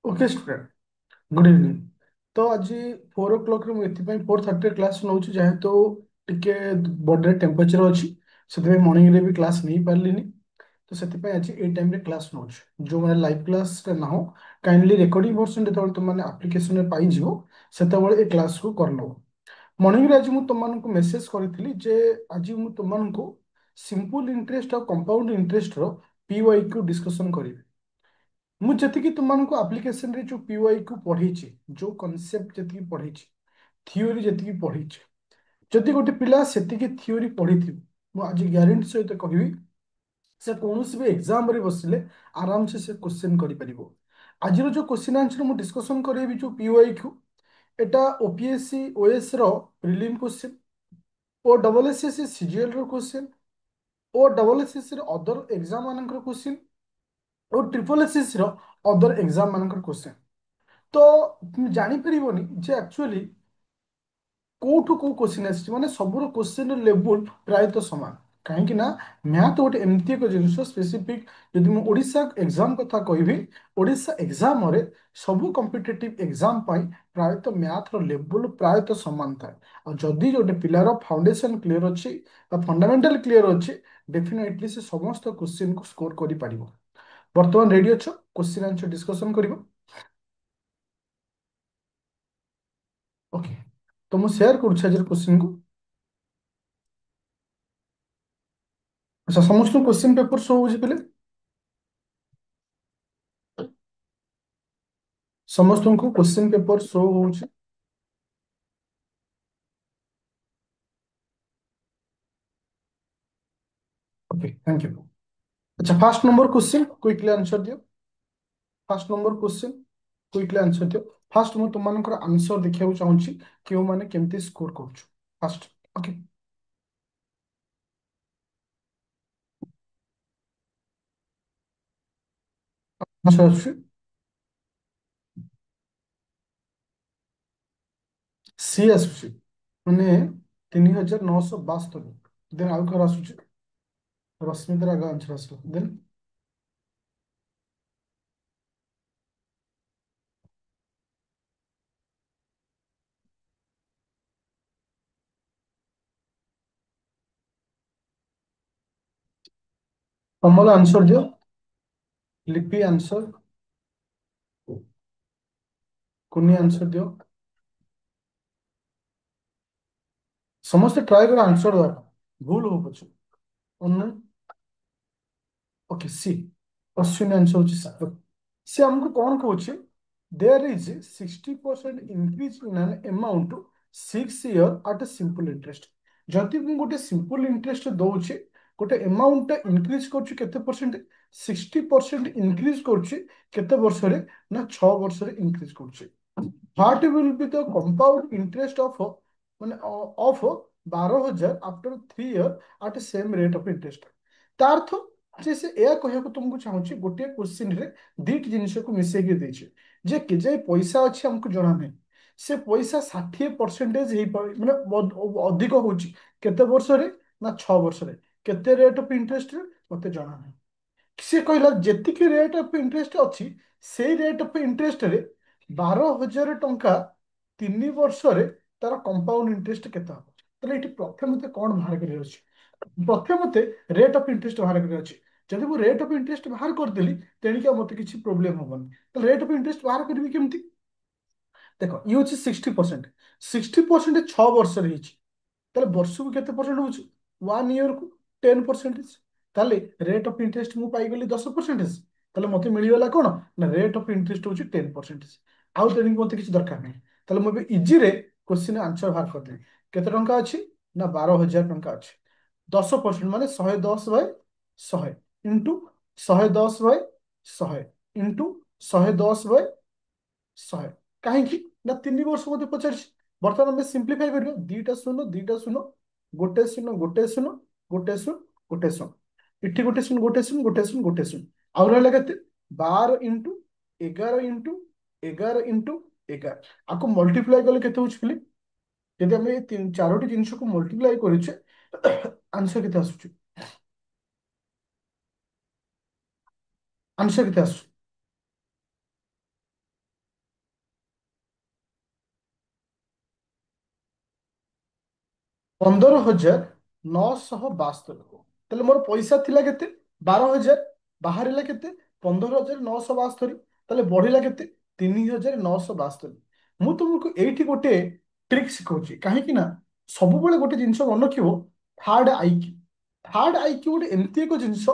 Okay student, good evening. तो आज 4 o'clock रे मुझे 4:30 क्लास नौ जेहेतु टिके बॉडी टेम्परेचर अच्छी से मॉर्निंग रे भी क्लास नहीं पार्लिनी। तो से आज ये टाइम रे क्लास नौ जो मैंने लाइव क्लास रे ना हो काइंडली रिकॉर्डिंग वर्सन जो तुमने आप्लिकेशन पाई से ये क्लास को कर लो। मॉर्निंग रे आज मुझे तुमको मेसेज करी जे आज मुझे तुमको सिंपल इंटरेस्ट और कंपाउंड इंटरेस्ट रो पीवाई क्यू डिस्कशन करी। मुझे तुमको आप्लिकेशन रे जो पीवाई क्यू पढ़ी जो कनसेप्ट जी पढ़ी थियोरी जी पढ़ी जदि गोटे पिला से थियोरी पढ़ी आज ग्यारंटी सहित कहबी से कौन भी एग्जाम रे बसिले आराम से क्वेश्चन कर आज जो क्वेश्चन आंसर मुझे डिस्कसन करेबी जो पीवाई क्यू एटा ओपीएससी ओएस रो प्रिलिम क्वेश्चन ओ डबल एसएससी सीजीएल रो क्वेश्चन ओ डबल एसएससी रो अदर एग्जाम मानकर क्वेश्चन और ट्रिपल एसएससी रो अदर एग्जाम मानकर क्वेश्चन। तो तुम जानीपरनि जे एक्चुअली कोठू को क्वेश्चन आसी माने सबुर क्वेश्चन लेवल प्रायतः समान कहीं ना मैथ गोटे एमती एक जिन स्पेसिफिक जदि मुझे ओडिशा एग्जाम कथा कहबी ओडिशा एग्जाम रे सबु कॉम्पिटिटिव एग्जाम प्रायतः मैथ रो लेवल प्रायतः समान थाए। और जदि गोटे पिलार फाउंडेशन क्लियर अच्छी फंडामेंटल क्लियर अच्छी डेफिनेटली से समस्त क्वेश्चन को स्कोर कर पारिबो। वर्तमान रेडी अच्छो क्वेश्चन आंसर डिस्कशन करिबो। ओके, तो मुझे शेयर करुच्छे आज क्वेश्चन को। अच्छा, समस्त क्वेश्चन पेपर शो हो पे समस्त को क्वेश्चन पेपर शो हो। Okay, thank you. अच्छा, first number question quickly answer दियो। First number question quickly answer दियो। फास्ट मु तुमମାନଙ୍କର आंसर देखिବାକୁ ଚାହୁଁଛି କେଉଁମାନେ କେମିତି ସ୍କୋର କରୁଛୁ ଫାଷ୍ଟ। ଓକେ, ଆନ୍ସର ଆସୁଛି ସି ଆସୁଛି ମାନେ 3972। ଦେନ୍ ଆଉ କାହାର ଆସୁଛି? ରଶ୍ମିତାର ଆଗ ଆନ୍ସର ଆସିବ। ଦେନ୍ କମଲ ଆନ୍ସର ଦିଅ। ଲିପି ଆନ୍ସର। କୁନି ଆନ୍ସର ଦିଅ। ସମସ୍ତେ ଟ୍ରାଏ କର ଆନ୍ସର ଦେବା ପାଇଁ। ଭୁଲ ହଉ ପଛେ। ଅନୁ ओके सी अश्विनी आंसर होची सी। से हमको कौन कहूँ there is 60% increase in an amount 6 year at a simple interest. जदि मुझे गोटे सिंपल इंटरेस्ट दौचे गोटे अमाउंट इंक्रीज करुच्ची केते परसेंट 60% इंक्रीज करुच्ची केते वर्ष रे ना 6 वर्ष रे इंक्रीज करुच्ची। What will be the compound interest of माने of 12,000 after 3 year at same rate of interest. तार जे से एया कहବାକୁ तुमको चाहूची गोटे क्वेश्चन रे दीट जिनिस को मिसेकी देछि जे के जे पैसा अछि हमको जଣା नहीं से पैसा 60% माने अधिक होची केते वर्ष रे ना 6 वर्ष रे केते रेट ऑफ इंटरेस्ट रे मते जଣା नहीं। से कहला जेतिकी रेट ऑफ इंटरेस्ट अछि सेई रेट ऑफ इंटरेस्ट रे 12,000 टंका 3 वर्ष रे तार कंपाउंड इंटरेस्ट केते हो। ताले एठी प्रथम मते कोन बाहर करियो अछि प्रथम मते रेट ऑफ इंटरेस्ट बाहर करियो अछि। जदि मु रेट ऑफ इंटरेस्ट बाहर कर देली तेणिक मते किसी प्रोब्लेम होबनी। तो रेट ऑफ इंटरेस्ट बाहर करबी केमती देखो ये हচ্ছে 60%। 60% 6 वर्ष ताहले वर्षକୁ କେତେ ପରସେଣ୍ଟ ହଉଛି 1 year କୁ 10%। ତାହେଲେ ରେଟ୍ ଅଫ୍ ଇଣ୍ଟରେଷ୍ଟ ମୁଁ ପାଇଗଲି 10%। ତାହେଲେ ମତେ ମିଳିଗଲା କଣ ନା ରେଟ୍ ଅଫ୍ ଇଣ୍ଟରେଷ୍ଟ ହଉଛି 10%। ଆଉ ତେଣିକି ମତେ କିଛି ଦରକାର ନାହିଁ। ତାହେଲେ ମୁଁ ଏବେ ଇଜିରେ କ୍ୱେଶ୍ଚିନ ଆନ୍ସର ବାହାର କରିଦେବି। କେତେ ଟଙ୍କା ଅଛି ନା 12,000 ଟଙ୍କା ଅଛି। 10% ମାନେ 110/100 ଇଣ୍ଟୁ 110/100 ଇଣ୍ଟୁ 110/100। କାହିଁକି ନା 3 ବର୍ଷ ମତେ ପଚାରିଛି। ବର୍ତ୍ତମାନ ଆମେ ସିମ୍ପ୍ଲିଫାଇ କରିବା ଦିଟା ଶୂନ ଦିଟା ଶୂନ ଗୋଟେ ଶୂନ ଗୋଟେ ଶୂନ ଗୋଟେ ଶୂନ ଗୋଟେ ଶୂନ ଏଠି ଗୋଟେ ଶୂନ ଗୋଟେ ଶୂନ ଗୋଟେ ଶୂନ ଗୋଟେ ଶୂନ ଆଉ ରହିଲା କେତେ 12 ଇଣ୍ଟୁ 11 ଇଣ୍ଟୁ 11 ଇଣ୍ଟୁ 11 ଆକୁ ମଲ୍ଟିପ୍ଲାଏ କଲେ କେତେ ହଉଛି ପିଲେ ଯଦି ଆମେ ଏ ଚାରୋଟି ଜିନିଷକୁ ମଲ୍ଟିପ୍ଲାଏ କରୁଛେ ଆନ୍ସର କେତେ ଆସୁଛି ଆନ୍ସର କେତେ ଆସୁଛି 15,972। ତାହେଲେ ମୋର ପଇସା ଥିଲା କେତେ? 12,000। ବାହାରିଲା କେତେ? 15,972। ତାହେଲେ ବଢିଲା କେତେ? 3,972। ମୁଁ ତୁମକୁ ଏଇଠି ଗୋଟେ ଟ୍ରିକ୍ ଶିଖଉଛି, କାହିଁକି ନା ସବୁବେଳେ ଗୋଟେ ଜିନିଷ ମନେ ରଖିବ, ଥାର୍ଡ ଆଇକ୍ୟୁ। ଥାର୍ଡ ଆଇକ୍ୟୁ ଗୋଟେ ଏମିତି ଏକ ଜିନିଷ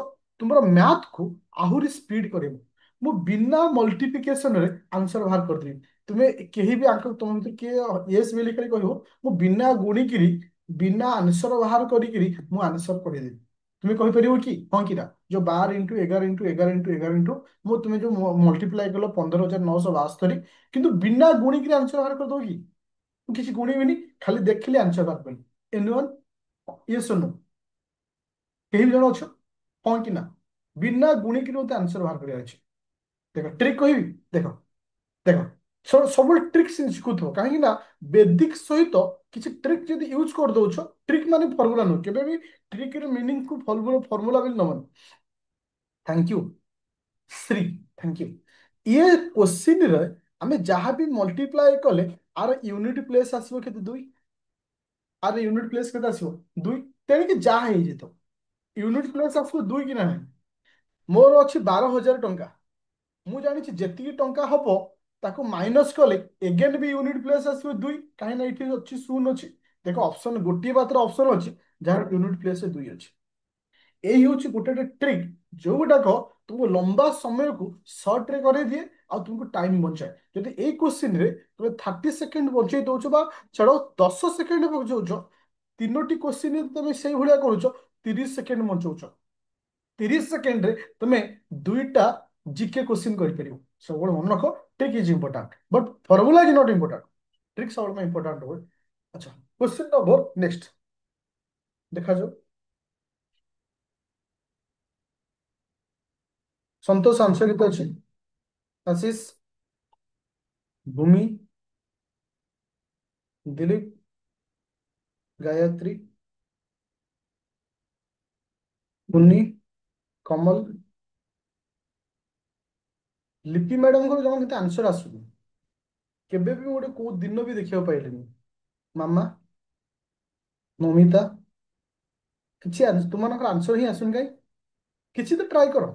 ତୁମର ମ୍ୟାଥକୁ ଆହୁରି ସ୍ପିଡ କରିବ। ମୁଁ ବିନା ମଲ୍ଟିପ୍ଲିକେସନରେ ଆନ୍ସର ବାହାର କରିଦେବି। ତୁମେ କେହି ବି ଆଙ୍କ ତୁମ ଭିତରେ କିଏ ୟେସ୍ ବୋଲି ଖାଲି କହିବ, ମୁଁ ବିନା ଗୁଣିକିରି ବିନା ଆନ୍ସର ବାହାର କରିକିରି ମୁଁ ଆନ୍ସର କରିଦେବି। ତୁମେ କହିପାରିବ କି ହଁ କି ନା? ଯୋଉ 12 × 11 × 11 × 11 ମୁଁ ତୁମେ ଯୋଉ ମଲ୍ଟିପ୍ଲାଏ କଲ 15,972, କିନ୍ତୁ ବିନା ଗୁଣିକିରି ଆନ୍ସର ବାହାର କରିଦବ କି? ମୁଁ କିଛି ଗୁଣିବିନି, ଖାଲି ଦେଖିଲି ଆନ୍ସର ବାହାର କରିବି। ଏନିୱାନ୍? ୟେସ୍ ଅ नो? କେହି ବି ଜଣ ଅଛ? ହଁ କି ନା? ବିନା ଗୁଣିକିରି ମତେ ଆନ୍ସର ବାହାର କରିବାର ଅଛି। ଦେଖ ଟ୍ରିକ୍ କହିବି, ଦେଖ ଦେଖ ସବୁବେଳେ ଟ୍ରିକ୍ ଶିଖୁଥିବ, କାହିଁକି ନା ବେଦିକ ସହିତ କିଛି ଟ୍ରିକ୍ ଯଦି ୟୁଜ୍ କରିଦଉଛ, ଟ୍ରିକ୍ ମାନେ ଫର୍ମୁଲା ନୁହେଁ, କେବେ ବି ଟ୍ରିକ୍ ର ମିନିଂ କୁ ଫର୍ମୁଲା ବୋଲି ନବନି। Thank you Shri, thank you. ଇଏ କୋଶ୍ଚିନ୍ ରେ ଆମେ ଯାହା ବି ମଲ୍ଟିପ୍ଲାଏ କଲେ ଆର ୟୁନିଟ୍ ପ୍ଲେସ୍ ଆସିବ କେତେ? 2। ଆର ୟୁନିଟ୍ ପ୍ଲେସ୍ କେତେ ଆସିବ? 2। ତେଣିକି ଯାହା ହେଇଯିବ ୟୁନିଟ୍ ପ୍ଲେସ୍ ଆସିବ 2 କି ନାହିଁ? ମୋର ଅଛି 12,000 ଟଙ୍କା। ମୁଁ ଜାଣିଛି ଯେତିକି ଟଙ୍କା ହବ ତାକୁ ମାଇନସ୍ କଲେ ଏଗେନ୍ ବି ୟୁନିଟ୍ ପ୍ଲେସ୍ ଆସିବ 2, କାହିଁକି ନା ଏଠି ଅଛି 0 ଅଛି। ଦେଖ ଅପସନ ଗୋଟିଏ ମାତ୍ର ଅପସନ ଅଛି ଯାହାର ୟୁନିଟ୍ ପ୍ଲେସ୍ 2 ଅଛି। ଏଇ ହେଉଛି ଗୋଟେ ଗୋଟେ ଟ୍ରିକ୍ ଯୋଉଗୁଡାକ ତୁମକୁ ଲମ୍ବା ସମୟକୁ ସର୍ଟ ରେ କରେଇ ଦିଏ ଆଉ ତୁମକୁ ଟାଇମ ବଞ୍ଚାଏ। ଯଦି ଏଇ କ୍ୱେଶ୍ଚିନ୍ ରେ ତୁମେ 30 ସେକେଣ୍ଡ ବଞ୍ଚେଇ ଦଉଛ, ବା ଛାଡ 10 ସେକେଣ୍ଡ ବଞ୍ଚଉଛ, ତିନୋଟି କ୍ୱେଶ୍ଚିନ୍ ତମେ ସେଇଭଳିଆ କରୁଛ, 30 ସେକେଣ୍ଡ ବଞ୍ଚଉଛ। 30 ସେକେଣ୍ଡରେ ତମେ ଦୁଇଟା ଜିକେ କ୍ୱେଶ୍ଚିନ୍ କରିପାରିବ। ସବୁବେଳେ ମନେ ରଖ, trick is important but formula is not important. Trick ସବୁବେଳେ ପାଇଁ ଇମ୍ପୋର୍ଟାଣ୍ଟ ହୁଏ। ଆଚ୍ଛା, କ୍ୱେଶ୍ଚିନ୍ ନମ୍ବର ନେକ୍ସଟ ଦେଖାଯାଉ। ସନ୍ତୋଷ ଆନ୍ସର କେତେ ଅଛି? ଆଶିଷ, ଭୂମି, ଦିलीप, ଗାୟତ୍ରୀ, ମୁନି, କମଲ, ଲିପି ମ୍ୟାଡମଙ୍କର ଜମା କେତେ ଆନ୍ସର ଆସୁନି। କେବେ ବି ଗୋଟେ କୋଉ ଦିନ ବି ଦେଖିବାକୁ ପାଇଲିନି। ମାମା, ନମିତା, କିଛି ତୁମମାନଙ୍କର ଆନ୍ସର ହିଁ ଆସୁନି କାହିଁ? କିଛି ତ ଟ୍ରାଏ କର।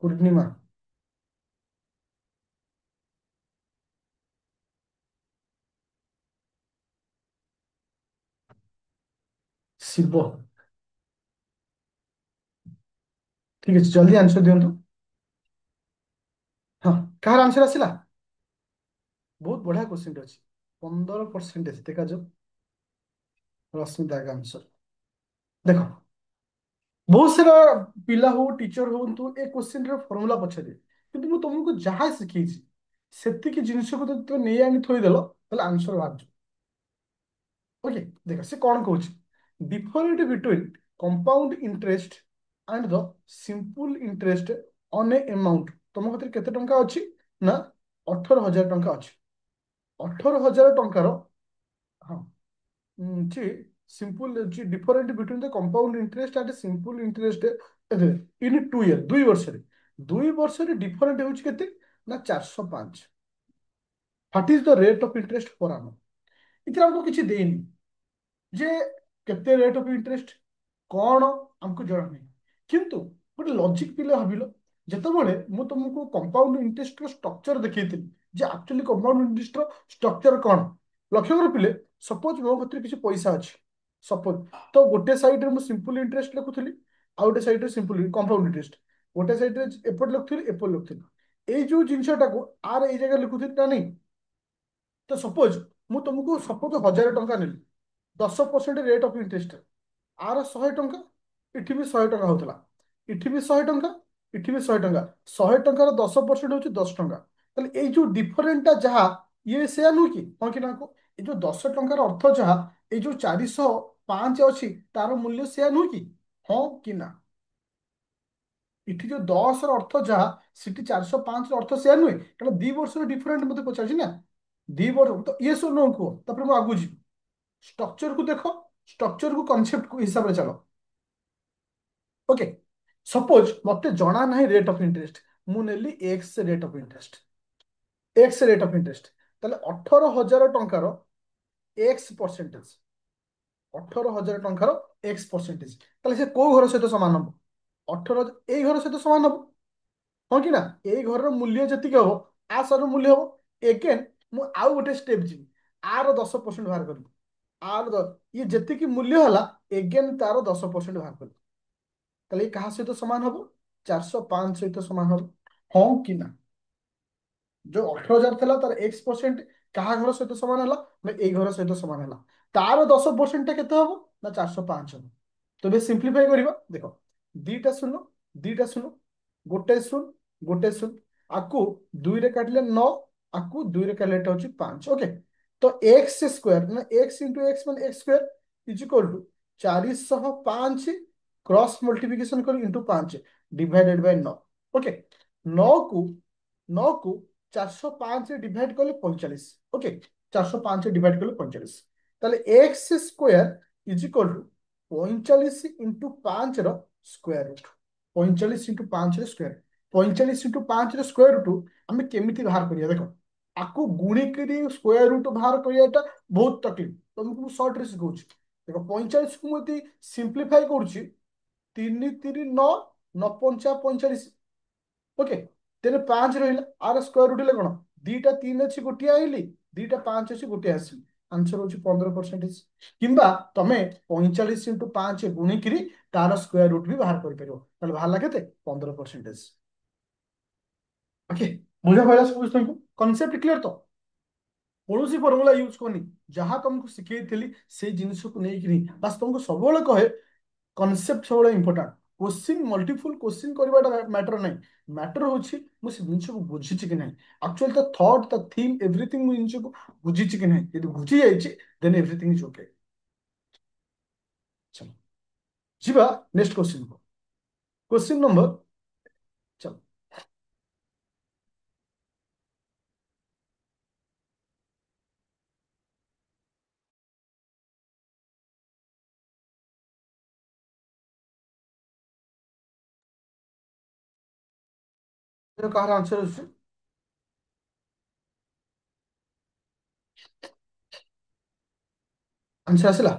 ପୂର୍ଣ୍ଣିମା, ଶିବ। ଠିକ ଅଛି, ଜଲ୍ଦି ଆନ୍ସର ଦିଅନ୍ତୁ। ହଁ, କାହାର ଆନ୍ସର ଆସିଲା? ବହୁତ ବଢିଆ କ୍ୱେଶ୍ଚିନ୍ ଅଛି। 15% ଦେଖାଯାଉ। ରଶ୍ମିତା ଆନ୍ସର ଦେଖ, ବହୁତ ସାରା ପିଲା ହଉ ଟିଚର ହୁଅନ୍ତୁ ଏ କ୍ୱେଶ୍ଚିନ୍ ର ଫର୍ମୁଲା ପଚାରିବେ, କିନ୍ତୁ ମୁଁ ତମକୁ ଯାହା ଶିଖେଇଛି ସେତିକି ଜିନିଷକୁ ଯଦି ତୁମେ ନେଇ ଆଣି ଥୋଇଦେଲ ତାହେଲେ ଆନ୍ସର ବାହାରିଯିବ। ଓକେ, ଦେଖ ସେ କଣ କହୁଛି। Different between compound interest and the simple interest on a amount. ତମ କତିରେ କେତେ ଟଙ୍କା ଅଛି ନା? 18,000 ଟଙ୍କା ଅଛି। 18,000 ଟଙ୍କାର, ହଁ, জি সিম্পল জি different between the compound interest and simple interest in 2 year, 2 ବର୍ଷରେ। 2 ବର୍ଷରେ ଡିଫରେଣ୍ଟ ହେଉଛି କେତେ ନା? 405। What is the rate of interest per annum? ଏଥିରେ ଆମକୁ କିଛି ଦେଇନି ଯେ କେତେ ରେଟ୍ ଅଫ୍ ଇଣ୍ଟରେଷ୍ଟ କଣ, ଆମକୁ ଜଣା ନାହିଁ। କିନ୍ତୁ ଗୋଟେ ଲଜିକ ପିଲା ଭାବିଲ, ଯେତେବେଳେ ମୁଁ ତମକୁ କମ୍ପାଉଣ୍ଡ ଇଣ୍ଟରେଷ୍ଟର ଷ୍ଟ୍ରକ୍ଚର ଦେଖେଇଥିଲି ଯେ ଆକ୍ଚୁଆଲି କମ୍ପାଉଣ୍ଡ ଇଣ୍ଟରେଷ୍ଟର ଷ୍ଟ୍ରକ୍ଚର କଣ, ଲକ୍ଷ୍ୟ କର ପିଲେ। ସପୋଜ ମୋ କତିରେ କିଛି ପଇସା ଅଛି, ସପୋଜ, ତ ଗୋଟେ ସାଇଡରେ ମୁଁ ସିମ୍ପଲ ଇଣ୍ଟରେଷ୍ଟ ଲେଖୁଥିଲି, ଆଉ ଗୋଟେ ସାଇଡରେ ସିମ୍ପଲ କମ୍ପାଉଣ୍ଡ ଇଣ୍ଟରେଷ୍ଟ, ଗୋଟେ ସାଇଡରେ ଏପଟେ ଲେଖୁଥିଲି, ଏପଟେ ଲେଖୁଥିଲି। ଏଇ ଯୋଉ ଜିନିଷଟାକୁ ଆର ଏଇ ଜାଗାରେ ଲେଖୁଥିଲି ନା ନାହିଁ? ତ ସପୋଜ ମୁଁ ତମକୁ ସପୋଜ 1,000 ଟଙ୍କା ନେଲି, 10% ରେଟ୍ ଅଫ୍ ଇଣ୍ଟରେଷ୍ଟ, ଆର 100 ଟଙ୍କା, ଏଠି ବି 100 ଟଙ୍କା ହଉଥିଲା, ଏଠି ବି 100 ଟଙ୍କା, ଏଠି ବି 100 ଟଙ୍କା। 100 ଟଙ୍କାର 10% ହଉଛି 10 ଟଙ୍କା। ତାହେଲେ ଏଇ ଯୋଉ ଡିଫରେଣ୍ଟଟା ଯାହା, ଇଏ ସେୟା ନୁହେଁ କି? ହଁ କି ନା କୁହ? ଏଇ ଯୋଉ 10 ଟଙ୍କାର ଅର୍ଥ ଯାହା, ଏଇ ଯୋଉ 405 ଅଛି ତାର ମୂଲ୍ୟ ସେୟା ନୁହେଁ କି? ହଁ କି ନା? ଏଠି ଯୋଉ 10ର ଅର୍ଥ ଯାହା, ସେଠି 405ର ଅର୍ଥ ସେୟା ନୁହେଁ, କାରଣ 2 ବର୍ଷର ଡିଫରେଣ୍ଟ ମତେ ପଚାରୁଛି ନା। 2 ବର୍ଷ ତ ଇଏ ସବୁ ନ କୁହ, ତାପରେ ମୁଁ ଆଗକୁ ଯିବି। ଷ୍ଟ୍ରକ୍ଚରକୁ ଦେଖ, ଷ୍ଟ୍ରକ୍ଚରକୁ କନସେପ୍ଟ ହିସାବରେ ଚାଲ। ଓକେ, ସପୋଜ ମତେ ଜଣା ନାହିଁ ରେଟ୍ ଅଫ ଇଣ୍ଟରେଷ୍ଟ, ମୁଁ ନେଲି X rate of interest. X rate of interest ताले 18,000 टंकार एक्स परसेंटेज 18,000 टंकार एक्स परसेंटेज ताले से को घर सहित समान हम 18 এই ঘর সহিত সমান হব ହଁ କି ନା ଏଇ ଘରର ମୂଲ୍ୟ ଯେତିକି ହବ ଆ ସର ମୂଲ୍ୟ ହବ ଏଗେନ୍ ମୁଁ ଆଉ ଗୋଟେ ଷ୍ଟେପ୍ ଯିବି ଆର 10% ବାହାର କରିବି ଇଏ ଯେତିକି ମୂଲ୍ୟ ହେଲା ଏଗେନ୍ ତାର 10% ବାହାର କରିବି ତାହେଲେ ଇଏ କାହା ସହିତ ସମାନ ହବ 405 ସହିତ ସମାନ ହବ ହଁ କି ନା ଯୋଉ 18,000 ଥିଲା ତାର ଏକ୍ସ ପରସେଣ୍ଟ କାହା ଘର ସହିତ ସମାନ ହେଲା ନା ଏଇ ଘର ସହିତ ସମାନ ହେଲା ତାର 10% ଟା କେତେ ହବ ନା 405 ହବ ତ ଏବେ ସିମ୍ପ୍ଲିଫାଇ କରିବା ଦେଖ ଦିଟା ଶୂନ ଦିଟା ଶୂନ ଗୋଟେ ଶୂନ ଗୋଟେ ଶୂନ ଆକୁ ଦୁଇରେ କାଟିଲେ 9 ଆକୁ ଦୁଇରେ କାଟିଲେ ଏଟା ହଉଛି 5 ଓକେ ତ ଏକ୍ସ ସ୍କୋୟାର ନା ଏକ୍ସ ଇଣ୍ଟୁ ଏକ୍ସ ମାନେ X square is equal to 405 cross multiplication कर इंटू 5 डिवाइडेड बाय 9 ओके 9 को 9 को 405 डिवाइड कले 45 ओके 405 डिवाइड कले 45 ताले x square is equal to 45 into 5 row square root 45 into 5 row square 45 into 5 row square root हमें केमिति बाहर करिया देखो आकु गुणी करी स्क्वायर रूट बाहर करियाटा बहुत तकलीफ तुमको शॉर्ट रे सिखाउछि देखो 45 को मति सिंपलीफाई करूछि 3 3 9 9 पंचा 45 ओके तेरे 5 रहिला आर स्क्वायर रूट ले कोन दीटा 3 अछि गोटिया आइली दीटा 5 अछि गोटिया आसी आंसर होछि 15% किंबा तमे 45 इंटू 5 गुणी करी तार स्क्वायर रूट भी बाहर कर परियो ताले बाहर केते 15% ओके बुझा पड़ा सब तुमको कांसेप्ट क्लियर तो कौन फर्मुला यूज करनी जहां तुमको शिखेई से जिनिस को नहीं बस तुमको सब कहे कनसेप्ट सब इंपोर्टाट क्वेश्चन मल्टीपल क्वेश्चन करवाटा मैटर नहीं मैटर होची मु से जिनिस को बुझी कि नहीं actually the thought the theme everything मु जिनिस को बुझी कि नहीं यदि बुझी जाइए देन एवरीथिंग इज ओके चलो जीवा नेक्स्ट क्वेश्चन को क्वेश्चन नंबर चलो कहार आंसर आंसर आसला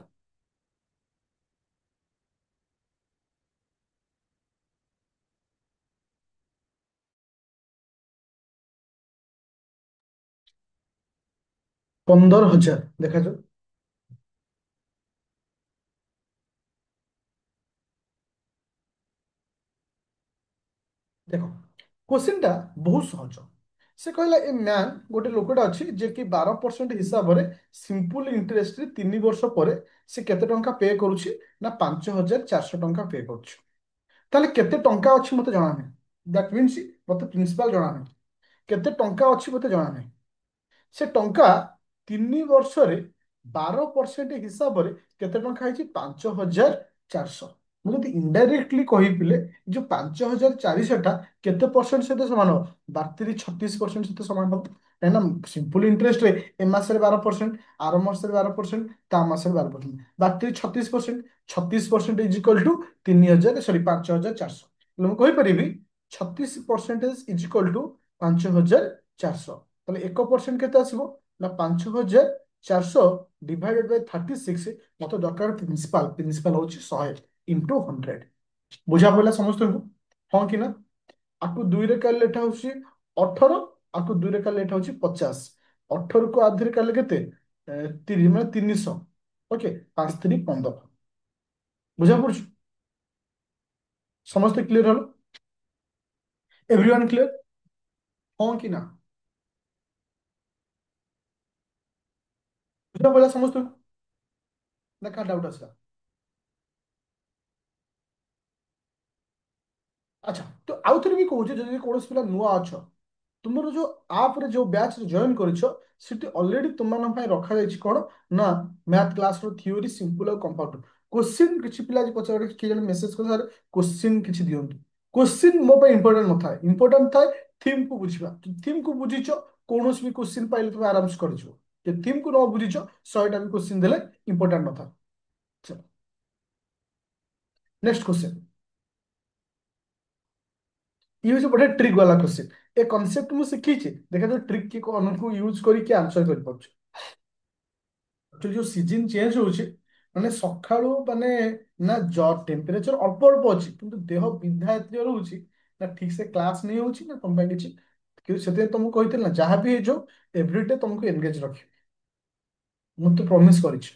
15,000 देखा जाओ देखो क्वेश्चन टा बहुत सहज से कहला ए मैन गोटे लोकटा अच्छी जे कि 12% हिसाब रे सिंपल इंटरेस्ट रे 3 वर्ष पर से केते टंका पे करुछि ना 5,400 टंका पे करुछि ताले केते टंका अच्छी मते जଣା नहीं दैट मीन्स मते प्रिंसिपल जଣା नहीं केते टंका अच्छी मते जଣା नहीं से टंका 3 वर्षरे 12% हिसाब से केते टंका है 5,400 मुझे इनडाइरेक्टली कही पिले जो 5,400 टा केते परसेंट सहित समान हो 32 36% सहित समान हो ना सिंपल इंटरेस्ट रे ए मास रे 12% आर मास रे 12% ता मास रे 12% 32 36% 36% इज इक्वल टू 3,000 सॉरी 5,400 ମୁଁ କହିପାରିବି 36% इज इक्वल टू 5,400 তাহলে 1% কেতে আসিব না 5,400 ডিভাইডেড বাই 36 মতো দরকার প্রিন্সিপাল প্রিন্সিপাল হচ্ছে 100 ইন্টু 100 বুঝা পড়লা ସମସ୍ତଙ୍କୁ ହଁ କି ନା ଆକୁ ଦୁଇରେ କାଲେ ଏଟା ହଉଛି 18 ଆକୁ ଦୁଇରେ କାଲେ ଏଟା ହଉଛି 50 18 କୁ ଆଧରେ କାଲେ କେତେ 30 ମାନେ 300 ଓକେ 5 3 15 ବୁଝା ପଡୁଛି ସମସ୍ତେ କ୍ଲିୟର ହলো एवरीवन क्लियर ହଁ କି ନା ବୁଝା ପଡଲା ସମସ୍ତଙ୍କୁ ନା କାହା ଡାଉଟ ଆସିଲା ଆଚ୍ଛା ତ ଆଉ ଥରେ ବି କହୁଛି ଯଦି କୌଣସି ପିଲା ନୂଆ ଅଛ ତୁମର ଯୋଉ ଆପରେ ଯୋଉ ବ୍ୟାଚ୍ ଜଏନ୍ କରିଛ ସେଠି ଅଲରେଡି ତୁମମାନଙ୍କ ପାଇଁ ରଖାଯାଇଛି କଣ ନା ମ୍ୟାଥ କ୍ଲାସର ଥିଓରି ସିମ୍ପଲ ଆଉ କମ୍ପାଉଣ୍ଡ କୋଶ୍ଚିନ୍ କିଛି ପିଲା ଆଜି ପଚାରେ କିଏ ଜଣେ ମେସେଜ କରି ସାର୍ କୋଶ୍ଚିନ୍ କିଛି ଦିଅନ୍ତୁ କୋଶ୍ଚିନ୍ ମୋ ପାଇଁ ଇମ୍ପୋର୍ଟାଣ୍ଟ ନଥାଏ ଇମ୍ପୋର୍ଟାଣ୍ଟ ଥାଏ ଥିମ୍ କୁ ବୁଝିବା ଥିମ୍ କୁ ବୁଝିଛ କୌଣସି ବି କୋଶ୍ଚିନ୍ ପାଇଲେ ତୁମେ ଆରାମସେ କରିଯିବ ଯେ ଥିମ୍ କୁ ନ ବୁଝିଛ 100ଟା ବି କୋଶ୍ଚିନ୍ ଦେଲେ ଇମ୍ପୋର୍ଟାଣ୍ଟ ନଥାଏ ନେକ୍ସଟ क्वेश्चन ये हूँ बड़े ट्रिक वाला क्वेश्चन ए कनसेप्ट ମୁଁ ଶିଖିଛି ଦେଖା ଯୋଉ ଟ୍ରିକ୍ କି ମାନଙ୍କୁ ୟୁଜ କରିକି ଆନ୍ସର କରିପାରୁଛି। ଆକ୍ଚୁଆଲି ଯୋଉ ସିଜନ ଚେଞ୍ଜ ହଉଛି ମାନେ ସକାଳୁ ମାନେ ନା ଟେମ୍ପରେଚର ଅଳ୍ପ ଅଳ୍ପ ଅଛି କିନ୍ତୁ ଦେହ ବିନ୍ଧା ଏତେ ରହୁଛି ନା ଠିକ ସେ କ୍ଲାସ ନେଇ ହଉଛି ନା ତମ ପାଇଁ କିଛି କିନ୍ତୁ ସେଥିପାଇଁ ତମକୁ କହିଥିଲି ନା ଯାହା ବି ହେଇଯାଉ ଏଭ୍ରିଡେ ତମକୁ ଏନଗେଜ ରଖିବି। ମୁଁ ତ ପ୍ରମିସ କରିଛି।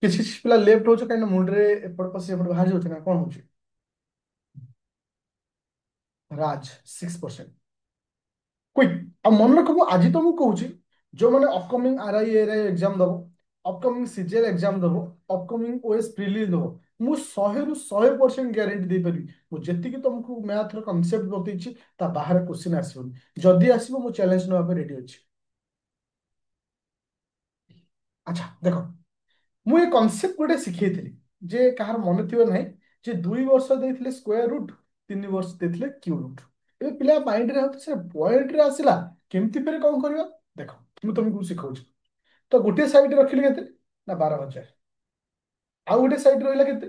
କିଛି କିଛି ପିଲା ଲେଫ୍ଟ ହଉଛି କାହିଁକି ନା ମୁଣ୍ଡରେ ଏପଟ ପଶି ଏପଟ ବାହାରି ଯାଉଛି ନା କଣ ହଉଛି। ରାଜ 6%। କୁଇକ୍ ଆଉ ମନେ ରଖ ମୁଁ ଆଜି ତମକୁ କହୁଛି ଯୋଉମାନେ ଅପକମିଂ ଆର୍ଆଇ ଏକ୍ଜାମ ଦବ ଅପକମିଂ ସିଜିଏଲ ଏକ୍ଜାମ ଦବ ଅପକମିଂ ଓଏସ୍ ପ୍ରିଲି ଦବ ମୁଁ 100% ଗ୍ୟାରେଣ୍ଟି ଦେଇପାରିବି ମୁଁ ଯେତିକି ତମକୁ ମ୍ୟାଥର କନସେପ୍ଟ ବତେଇଛି ତା ବାହାରେ କ୍ୱେଶ୍ଚିନ୍ ଆସିବନି ଯଦି ଆସିବ ମୁଁ ଚ୍ୟାଲେଞ୍ଜ ନେବା ପାଇଁ ରେଡି ଅଛି। ଆଚ୍ଛା ଦେଖ ମୁଁ ଏ କନସେପ୍ଟ ଗୋଟେ ଶିଖେଇଥିଲି ଯେ କାହାର ମନେ ଥିବ ନାହିଁ ଯେ 2 ବର୍ଷ ଦେଇଥିଲେ ସ୍କୋୟାର ରୁଟ୍ 3 ବର୍ଷ ଦେଇଥିଲେ କ୍ୟୁ ରୁଟ୍ ଏବେ ପିଲା ମାଇଣ୍ଡରେ ହଉଛି ସେ ପଏଣ୍ଟରେ ଆସିଲା କେମିତି ଫେରେ କଣ କରିବା ଦେଖ ମୁଁ ତମକୁ ଶିଖଉଛି ତ ଗୋଟିଏ ସାଇଡ୍ ରଖିଲି କେତେ ନା 12,000 ଆଉ ଗୋଟେ ସାଇଡ୍ ରହିଲା କେତେ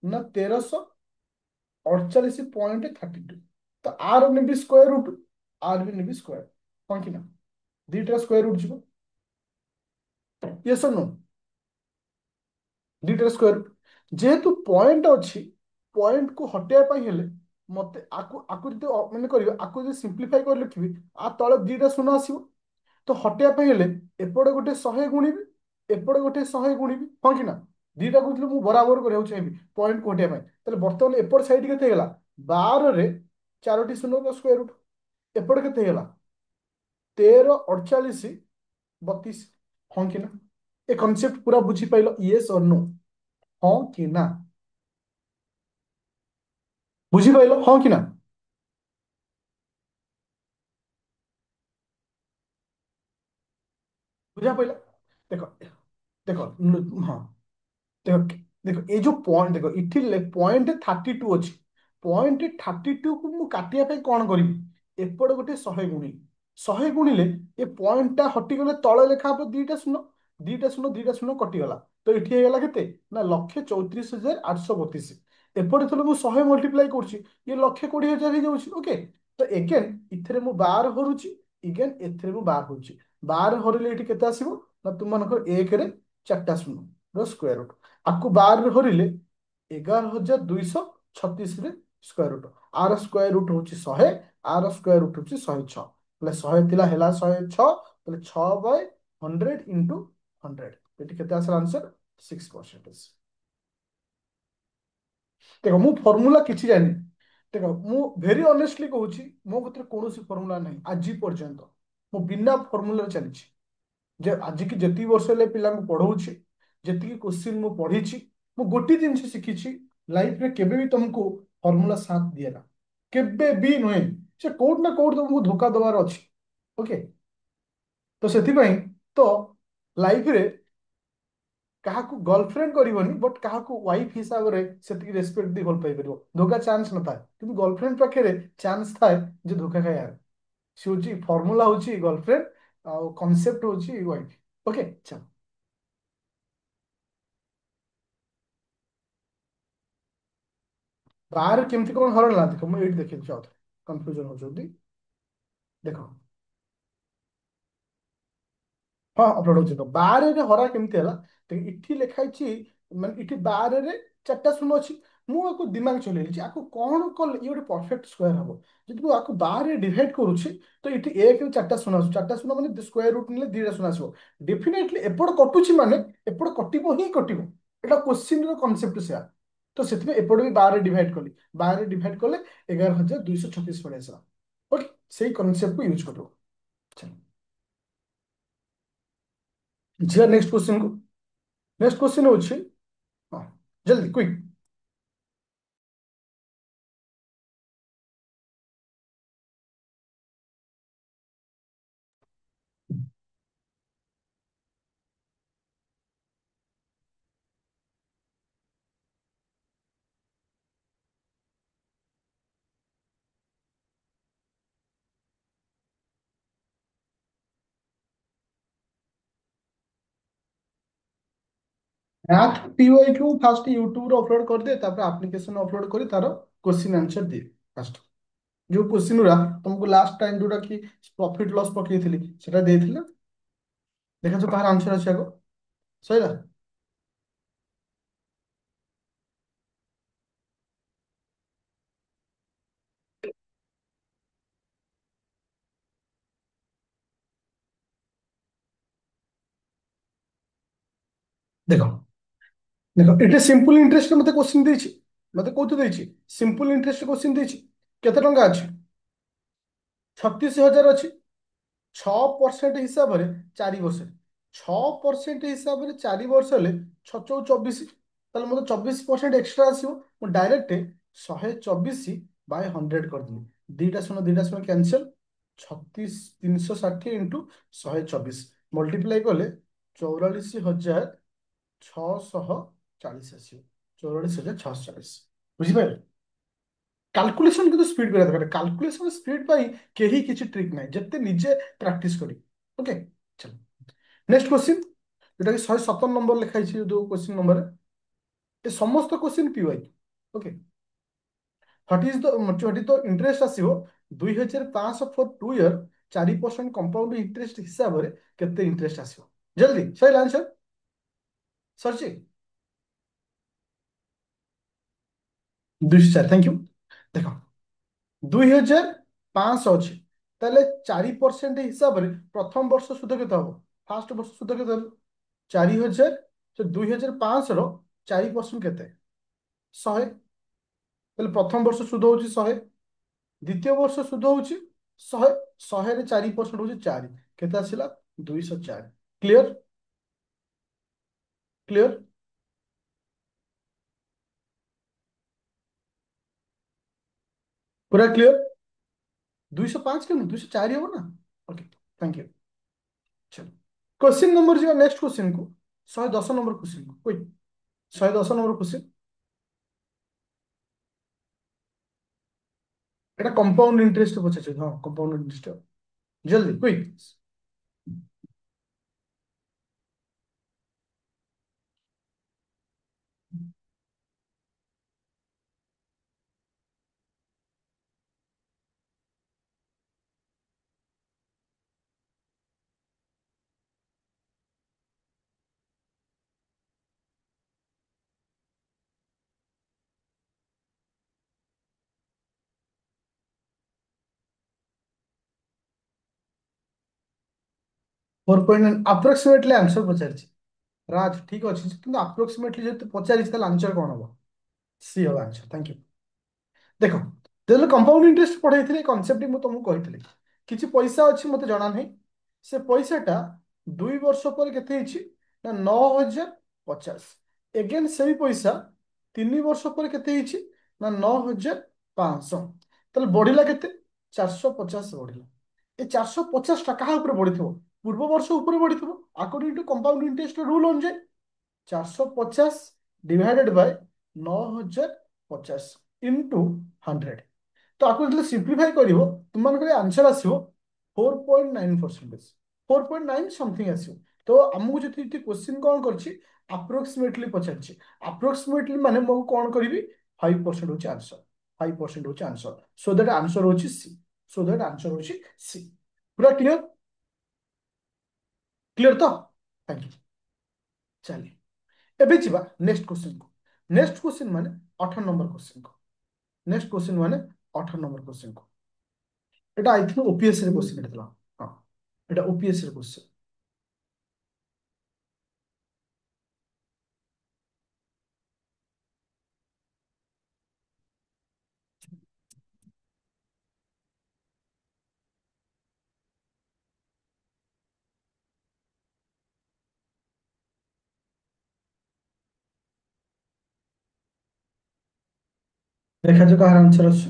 ନା 1348.32 ତ ଆର ନେବି ସ୍କୋୟାର ରୁଟ୍ ଆର ବି ନେବି ସ୍କୋୟାର କଣ କି ନା ଦିଟା ସ୍କୋୟାର ରୁଟ୍ ଯିବ ୟେସ୍ ଅର୍ नो ଦୁଇଟାର ସ୍କୋୟାର ରୁଟ୍ ଯେହେତୁ ପଏଣ୍ଟ ଅଛି ପଏଣ୍ଟ କୁ ହଟେଇବା ପାଇଁ ହେଲେ ମତେ ଆକୁ ଆକୁ ଯଦି ମାନେ କରିବ ଆକୁ ଯଦି ସିମ୍ପ୍ଲିଫାଇ କରି ଲେଖିବି ଆ ତଳେ ଦିଟା ଶୂନ ଆସିବ ତ ହଟେଇବା ପାଇଁ ହେଲେ ଏପଟେ ଗୋଟେ 100 ଗୁଣିବି ଏପଟେ ଗୋଟେ 100 ଗୁଣିବି ହଁ କି ନା ଦିଟା କହୁଥିଲେ ମୁଁ ବରାବର କରିବାକୁ ଚାହିଁବି ପଏଣ୍ଟ କୁ ହଟେଇବା ପାଇଁ ତାହେଲେ ବର୍ତ୍ତମାନ ଏପଟ ସାଇଡ୍ କେତେ ହେଇଗଲା 12ରେ ଚାରୋଟି ଶୂନର ସ୍କୋୟାର ରୁଟ୍ ଏପଟେ କେତେ ହେଇଗଲା 13 48 32 ହଁ କି ନା ଏ କନସେପ୍ଟ ପୁରା ବୁଝିପାଇଲ ୟେସ୍ ଅର୍ नो ହଁ କି ନା ବୁଝିପାଇଲ ହଁ କି ନା ବୁଝା ପାଇଲ ଦେଖ ଦେଖ ହଁ ଦେଖ ଦେଖ এই ଯୋଉ ପଏଣ୍ଟ ଦେଖ ଏଠି ପଏଣ୍ଟ 32 ଅଛି ପଏଣ୍ଟ 32 କୁ ମୁଁ କାଟିବା ପାଇଁ କଣ କରିବି ଏପଟେ ଗୋଟେ 100 ଗୁଣିବି 100 ଗୁଣିଲେ ଏ ପଏଣ୍ଟ ଟା ହଟିଗଲେ ତଳେ ଲେଖା ହବ ଦିଟା ଶୂନ କଟିଗଲା ତ ଏଠି ହେଇଗଲା କେତେ ନା 1,34,832 ଏପଟେ ଥରେ ମୁଁ 100 ମଲ୍ଟିପ୍ଲାଇ କରୁଛି ଇଏ 1,20,000 ହେଇଯାଉଛି ଓକେ ତ ଏଗେନ୍ ଏଥିରେ ମୁଁ ବାର ହରୁଛି ଏଗେନ୍ ଏଥିରେ ମୁଁ ବାର ହଉଛି ବାର ହରିଲେ ଏଠି କେତେ ଆସିବ ନା ତୁମମାନଙ୍କର ଏକରେ ଚାରିଟା ଶୂନ ର ସ୍କୋୟାର ରୁଟ୍ ଆକୁ ବାରରେ ହରିଲେ 11,236ରେ ସ୍କୋୟାର ରୁଟ୍ ଆର ସ୍କୋୟାର ରୁଟ୍ ହଉଛି 100 ଆର ସ୍କୋୟାର ରୁଟ୍ ହଉଛି 106 ତାହେଲେ 100 ଥିଲା ହେଲା 106 ତାହେଲେ 6/100 ଇଣ୍ଟୁ 100 ଏଠି କେତେ ଆସିଲା ଆନ୍ସର 6%। ଦେଖ ମୁଁ ଫର୍ମୁଲା କିଛି ଜାଣିନି ଦେଖ ମୁଁ ଭେରି ଅନେଷ୍ଟଲି କହୁଛି ମୋ କତିରେ କୌଣସି ଫର୍ମୁଲା ନାହିଁ ଆଜି ପର୍ଯ୍ୟନ୍ତ ମୁଁ ବିନା ଫର୍ମୁଲାରେ ଚାଲିଛି ଯେ ଆଜିକି ଯେତିକି ବର୍ଷ ହେଲେ ପିଲାଙ୍କୁ ପଢଉଛି ଯେତିକି କୋଶ୍ଚିନ୍ ମୁଁ ପଢିଛି ମୁଁ ଗୋଟିଏ ଜିନିଷ ଶିଖିଛି ଲାଇଫରେ କେବେ ବି ତମକୁ ଫର୍ମୁଲା ସାଥ ଦିଏ ନା କେବେ ବି ନୁହେଁ ସେ କୋଉଠି ନା କୋଉଠି ତମକୁ ଧୋକା ଦବାର ଅଛି ଓକେ ତ ସେଥିପାଇଁ ତ ଲାଇଫରେ କାହାକୁ ଗର୍ଲଫ୍ରେଣ୍ଡ କରିବନି ବଟ୍ କାହାକୁ ୱାଇଫ ହିସାବରେ ସେତିକି ରେସପେକ୍ଟ ଦେଇ ଭଲ ପାଇପାରିବ ଧୋକା ଚାନ୍ସ ନଥାଏ କିନ୍ତୁ ଗର୍ଲଫ୍ରେଣ୍ଡ ପାଖରେ ଚାନ୍ସ ଥାଏ ଯେ ଧୋକା ଖାଇବାର ସେ ହଉଛି ଫର୍ମୁଲା ହଉଛି ଗର୍ଲଫ୍ରେଣ୍ଡ ଆଉ କନସେପ୍ଟ ହଉଛି ୱାଇଫ ଓକେ ଚାଲ ବାହାରେ କେମିତି କଣ ହରଲା ଦେଖ ମୁଁ ଏଇଠି ଦେଖେଇଛି ଆଉ କନଫ୍ୟୁଜନ ହଉଛନ୍ତି ଦେଖ ହଁ ଅପଲୋଡ ହଉଛି ତ ବାରରେ ହରା କେମିତି ହେଲା ଦେଖ ଏଠି ଲେଖା ହେଇଛି ମାନେ ଏଠି ବାରରେ ଚାରିଟା ଶୂନ ଅଛି ମୁଁ ଆକୁ ଦିମାଗ ଚଲେଇଛି ଆକୁ କଣ କଲେ ଇଏ ଗୋଟେ ପରଫେକ୍ଟ ସ୍କୋୟାର ହବ ଯଦି ମୁଁ ଆକୁ ବାରରେ ଡିଭାଇଡ କରୁଛି ତ ଏଠି ଏକ ଚାରିଟା ଶୂନ ଆସୁଛି ଚାରିଟା ଶୂନ ମାନେ ସ୍କୋୟାର ରୁଟ ନେଲେ ଦିଟା ଶୂନ ଆସିବ ଡେଫିନେଟଲି ଏପଟ କଟୁଛି ମାନେ ଏପଟ କଟିବ ହିଁ କଟିବ ଏଇଟା କୋଶ୍ଚିନ୍ ର କନସେପ୍ଟ ସେୟା ତ ସେଥିପାଇଁ ଏପଟେ ବି ବାରରେ ଡିଭାଇଡ କଲି ବାରରେ ଡିଭାଇଡ କଲେ 11,236 ପଳେଇ ଆସିଲା ଓକେ ସେଇ କନସେପ୍ଟକୁ ୟୁଜ କରିବ ଚାଲ ଯିବା ନେକ୍ସଟ କ୍ୱେଶ୍ଚିନ୍ କୁ ନେକ୍ସଟ କ୍ୱେଶ୍ଚିନ୍ ହଉଛି ହଁ ଜଲ୍ଦି କ୍ୱିକ୍ ମ୍ୟାଥ ପିୱାଇ କୁ ଫାଷ୍ଟ ୟୁଟ୍ୟୁବରେ ଅପଲୋଡ କରିଦିଏ ତାପରେ ଆପ୍ଲିକେସନ ଅପଲୋଡ କରି ତାର क्वेश्चन आंसर दिए फास्ट। जो क्वेश्चन गुरा तुमको लास्ट टाइम जोटा कि प्रॉफिट लॉस पकेइथिली सेटा देइथिला। देखा जो कहार आंसर अछि आगो सहीला। देखो देखो एटे सिंपल इंटरेस्ट मते क्वेश्चन देछि। मते कोथि देछि सिंपल इंटरेस्ट क्वेश्चन देछि। केते टंका अछि 36,000 अछि। 6% हिसाब रे 4 वर्ष 6% हिसाब रे 4 वर्ष हेले 6 चौ 24 ताले मते 24% एक्स्ट्रा आसीबो। मु डायरेक्ट 124/100 कर दिली। दीटा शून्य कैंसिल 36,360 इंटू 124 मल्टीप्लाई कले 44,640 आसीबो। 44,640 बुझिपारे। କାଲକୁଲେସନ କିନ୍ତୁ ସ୍ପିଡ କରିବା ଦରକାର। କାଲକୁଲେସନ ସ୍ପିଡ ପାଇଁ କେହି କିଛି ଟ୍ରିକ୍ ନାହିଁ ଯେତେ ନିଜେ ପ୍ରାକ୍ଟିସ କରି। ଓକେ ଚଲ ନେକ୍ସଟ କ୍ୱେଶ୍ଚିନ୍ ଯୋଉଟା କି 117 ନମ୍ବର ଲେଖା ହେଇଛି ଯୋଉ କ୍ୱେଶ୍ଚିନ୍ ନମ୍ବର ଏ ସମସ୍ତ question PY. Okay what is the interest ଆସିବ 2,500 ଫର 2 ଇୟର 4% କମ୍ପାଉଣ୍ଡ ଇଣ୍ଟରେଷ୍ଟ ହିସାବରେ କେତେ ଇଣ୍ଟରେଷ୍ଟ ଆସିବ। ଜଲ୍ଦି ସରିଲା ଆନ୍ସର ସରିଛି 204 ଥ୍ୟାଙ୍କ ୟୁ। ଦେଖ 2,500 ଅଛି ତାହେଲେ 4% ହିସାବରେ ପ୍ରଥମ ବର୍ଷ ସୁଧ କେତେ ହବ। ଫାଷ୍ଟ ବର୍ଷ ସୁଧ କେତେ ହବ 4,000 ସେ 2,500 ର 4% କେତେ 100। ତାହେଲେ ପ୍ରଥମ ବର୍ଷ ସୁଧ ହଉଛି 100। ଦ୍ୱିତୀୟ ବର୍ଷ ସୁଧ ହଉଛି 100। 100 ରେ 4% ହଉଛି 4 କେତେ ଆସିଲା 204। କ୍ଲିୟର କ୍ଲିୟର ପୁରା କ୍ଲିୟର। 205 କେମିତି 204 ହବ ନା। Okay thank you. चलो क्वेश्चन नंबर जी नेक्स्ट क्वेश्चन को 110 नंबर क्वेश्चन को कोई 110 नंबर क्वेश्चन এটা কম্পাউন্ড ইন্টারেস্ট পচাছে হ্যাঁ কম্পাউন্ড ইন্টারেস্ট জলদি quick. Four point approximately answer पचारिଛି राज ठीक ଅଛି କିନ୍ତୁ अप्रोक्सीमेटली ଯେହେତୁ ପଚାରିଛି ତାହେଲେ ଆନ୍ସର କଣ ହବ ସି ହବ ଆନ୍ସର ଥ୍ୟାଙ୍କ ୟୁ। ଦେଖ ଯେତେବେଳେ କମ୍ପାଉଣ୍ଡ ଇଣ୍ଟରେଷ୍ଟ ପଢେଇଥିଲି କନସେପ୍ଟ ମୁଁ ତମକୁ କହିଥିଲି କିଛି ପଇସା ଅଛି ମତେ ଜଣା ନାହିଁ। ସେ ପଇସାଟା 2 ବର୍ଷ ପରେ କେତେ ହେଇଛି ନା 9,050। ଏଗେନ ସେଇ ପଇସା 3 ବର୍ଷ ପରେ କେତେ ହେଇଛି ନା 9,500। ତାହେଲେ ବଢିଲା କେତେ 450 ବଢିଲା। ଏ 450 ଟା କାହା ଉପରେ ବଢିଥିବ ପୂର୍ବ ବର୍ଷ ଉପରେ ବଢିଥିବ ଆକର୍डिଂ ଟୁ କମ୍ପାଉଣ୍ଡ ଇଣ୍ଟରେଷ୍ଟ ରୁଲ ଅନୁଯାୟୀ। 450 डिवाइडेड बाय 9,050 इंटू 100। तो आपको जो सिंप्लीफाई करिवो तुमମାନଙ୍କର आंसर आसीबो 4.9%। 4.9 समथिंग आसीबो। तो हमକୁ जति क्वेश्चन कोन करछि अप्रोक्सीमेटली पचारछि। अप्रोक्सीमेटली माने मो कोन करिवि 5% होछि आंसर। 5% होछि आंसर सो दैट आंसर होछि सी। सो दैट आंसर होछि सी। पूरा क्लियर क्लियर तो थैंक यू। चलिए एबे ଯିବା नेक्स्ट क्वेश्चन को। नेक्स्ट क्वेश्चन माने 18 नंबर क्वेश्चन को। नेक्स्ट क्वेश्चन माने 18 नंबर क्वेश्चन को। এটা আই থিঙ্ক ওপিএস এর কোশ্চেন এটা ଥିଲା ହଁ এটা ওপিএস এর কোশ্চেন। ଦେଖାଯାଉ କାହାର ଆନ୍ସର ଅଛି।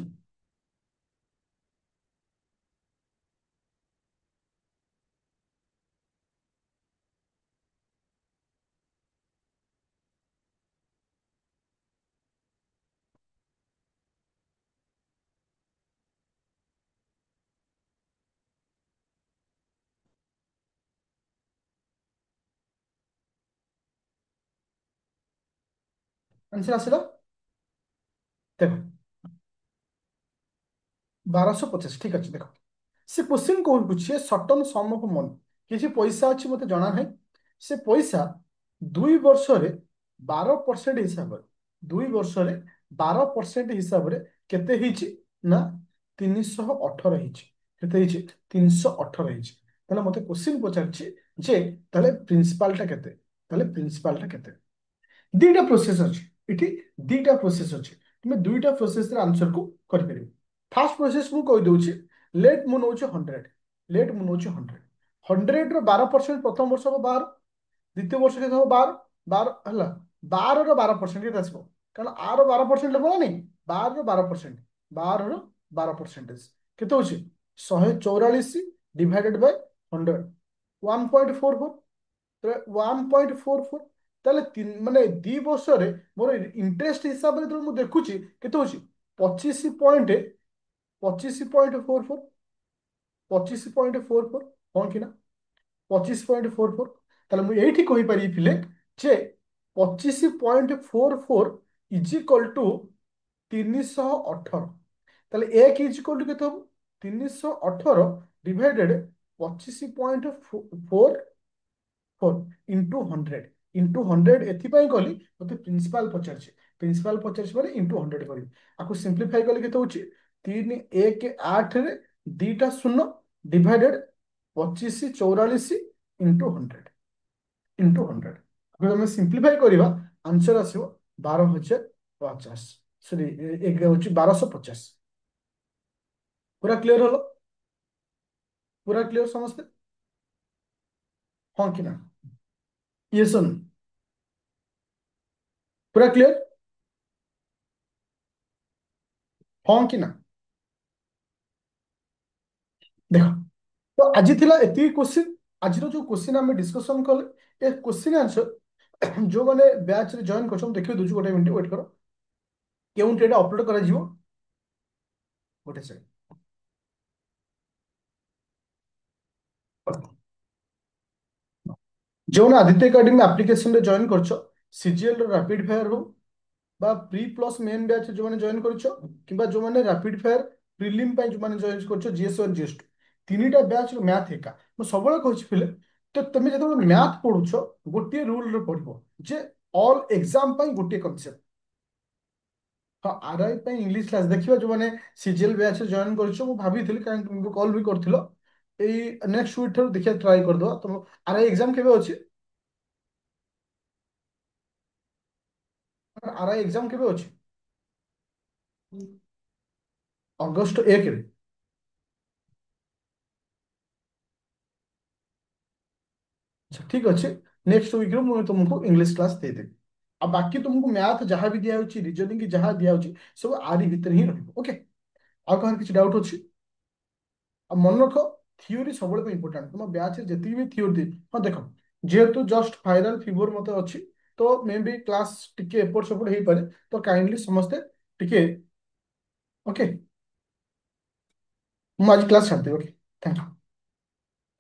ଆନ୍ସର ଆସିଲା ଦେଖ 1250 ঠিক ଅଛି ଦେଖ ସେ क्वेश्चन कौन पूछे सटन सम ऑफ मनी किसी पैसा अच्छी मत जाना है से पैसा 2 वर्ष 12% हिसाब रे 2 वर्ष 12% हिसाब रे केते हिची ना 318 हिची केते हिची 318 हिची ताले मते क्वेश्चन पचारछि जे ताले प्रिंसिपल टा केते ताले प्रिंसिपल टा केते दुईटा प्रोसेस अच्छी इटी दुईटा प्रोसेस अच्छी तुम्हें दुईटा प्रोसेस आंसर को करें फास्ट प्रोसेस मु कही दूची लेट मु नौ 100 लेट मु नौ 100 100 12% प्रथम वर्ष हम 12 द्वितीय वर्ष के हम 12 12 है 12 ର 12% କେତେ ଆସିବ କାରଣ ଆର 12% ହେବ ନା ନାଇଁ 12 ର 12% 12 ର 12% କେତେ ହଉଛି 144 ଡିଭାଇଡେଡ୍ ବାଇ 100 1.44 1.44 ତାହେଲେ ମାନେ 2 ବର୍ଷରେ ମୋର ଇଣ୍ଟରେଷ୍ଟ ହିସାବରେ ଯେତେବେଳେ ମୁଁ ଦେଖୁଛି କେତେ ହଉଛି 25.44 25.44 ହଁ କି ନା 25.44 ତାହେଲେ ମୁଁ ଏଇଠି କହିପାରିବି ଯେ 25.44 ଇଜ ଇକ୍ୱାଲ ଟୁ 318 ତାହେଲେ ଏକ ଇଜ ଇକ୍ୱାଲ ଟୁ କେତେ ହବ 318 ଡିଭାଇଡେଡ୍ 25.44 ଇଣ୍ଟୁ 100 ଏଥିପାଇଁ କଲି ମତେ ପ୍ରିନ୍ସିପାଲ ପଚାରିଛି ପ୍ରିନ୍ସିପାଲ ପଚାରିଛି ମାନେ ଇଣ୍ଟୁ 100 କରିବି ଆକୁ ସିମ୍ପ୍ଲିଫାଇ କଲେ କେତେ ହଉଛି 3 1 8 ରେ ଦିଟା ଶୂନ ଡିଭାଇଡେଡ୍ 2544 ଇଣ୍ଟୁ 100 ଆମେ ସିମ୍ପ୍ଲିଫାଇ କରିବା ଆନ୍ସର ଆସିବ 12,050 ସରି ହଉଛି 1250 ପୁରା କ୍ଲିୟର ହଲ ପୁରା କ୍ଲିୟର ସମସ୍ତେ ହଁ କି ନା ୟେସ୍ ଅର୍ नो ପୁରା କ୍ଲିୟର ହଁ କି ନା ଦେଖ ତ ଆଜି ଥିଲା ଏତିକି କ୍ୱେଶ୍ଚିନ୍ ଆଜିର ଯୋଉ କ୍ୱେଶ୍ଚିନ୍ ଆମେ ଡିସ୍କସନ କଲେ ଏ କ୍ୱେଶ୍ଚିନ୍ ଆନ୍ସର ଯୋଉମାନେ ବ୍ୟାଚ୍ ରେ ଜଏନ୍ କରିଛନ୍ତି ଦେଖିବେ ଦଉଛି ଗୋଟେ ମିନିଟ୍ ୱେଟ୍ କର କେଉଁଠି ଏଟା ଅପଲୋଡ୍ କରାଯିବ ଗୋଟେ ସେକେଣ୍ଡ ଯୋଉମାନେ ଆଦିତ୍ୟ ଏକାଡେମୀ ଆପ୍ଲିକେସନ ରେ ଜଏନ୍ କରିଛ ସିଜିଏଲ ର ରାପିଡ ଫାୟାର ହଉ বা ପ୍ରି ପ୍ଲସ୍ ମେନ୍ ବ୍ୟାଚ୍ ଯୋଉମାନେ ଜଏନ୍ କରିଛ କିମ୍ବା ଯୋଉମାନେ ରାପିଡ ଫାୟାର ପ୍ରିଲିମ୍ ପାଇଁ ଯୋଉମାନେ ଜଏନ୍ କରିଛ ଜିଏସ୍1 ଜିଏସ୍2 ତିନିଟା ବ୍ୟାଚ୍ ମ୍ୟାଥ୍ ଏକା ମୁଁ ସବୁବେଳେ କହୁଛି ପିଲେ ତ ତମେ ଯେତେବେଳେ ମ୍ୟାଥ୍ ପଢୁଛ ଗୋଟିଏ ରୁଲରେ ପଢିବ ଯେ ଅଲ୍ ଏକ୍ସାମ୍ ପାଇଁ ଗୋଟିଏ କନସେପ୍ଟ ହଁ ଆର୍ଆଇ ପାଇଁ ଇଂଲିଶ କ୍ଲାସ୍ ଦେଖିବା ଯୋଉମାନେ ସିଜିଏଲ ବ୍ୟାଚ୍ ଜଏନ୍ କରିଛ ମୁଁ ଭାବିଥିଲି କାହିଁକି ତୁମକୁ କଲ୍ ବି କରିଥିଲ ଏଇ ନେକ୍ସଟ ୱିକ୍ ଠାରୁ ଦେଖିବା ଟ୍ରାଏ କରିଦେବା ତମ ଆର୍ଆଇ ଏକ୍ସାମ୍ କେବେ ଅଛି ଆର୍ଆଇ ଏକ୍ସାମ୍ କେବେ ଅଛି ଅଗଷ୍ଟ 1 ରେ ଆଚ୍ଛା ଠିକ ଅଛି ନେକ୍ସଟ ୱିକରେ ମୁଁ ତୁମକୁ ଇଂଲିଶ କ୍ଲାସ୍ ଦେଇଦେବି ଆଉ ବାକି ତୁମକୁ ମ୍ୟାଥ ଯାହା ବି ଦିଆଯାଉଛି ରିଜନିଂ ଯାହା ଦିଆଯାଉଛି ସବୁ ଆରି ଭିତରେ ହିଁ ରହିବ ଓକେ ଆଉ କାହାର କିଛି ଡାଉଟ୍ ଅଛି ଆଉ ମନେ ରଖ ଥିଓରି ସବୁବେଳେ ପାଇଁ ଇମ୍ପୋର୍ଟାଣ୍ଟ ତୁମ ବ୍ୟାଚରେ ଯେତିକି ବି ଥିଓରି ଦେଇ ହଁ ଦେଖ ଯେହେତୁ ଜଷ୍ଟ ଭାଇରାଲ ଫିଭର ମତେ ଅଛି ତ ମେ ବି କ୍ଲାସ୍ ଟିକେ ଏପଟ ସେପଟ ହେଇପାରେ ତ କାଇଣ୍ଡଲି ସମସ୍ତେ ଟିକେ ଓକେ ମୁଁ ଆଜି କ୍ଲାସ୍ ଛାଡ଼ିଦେବି okay thank you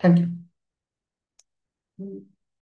thank you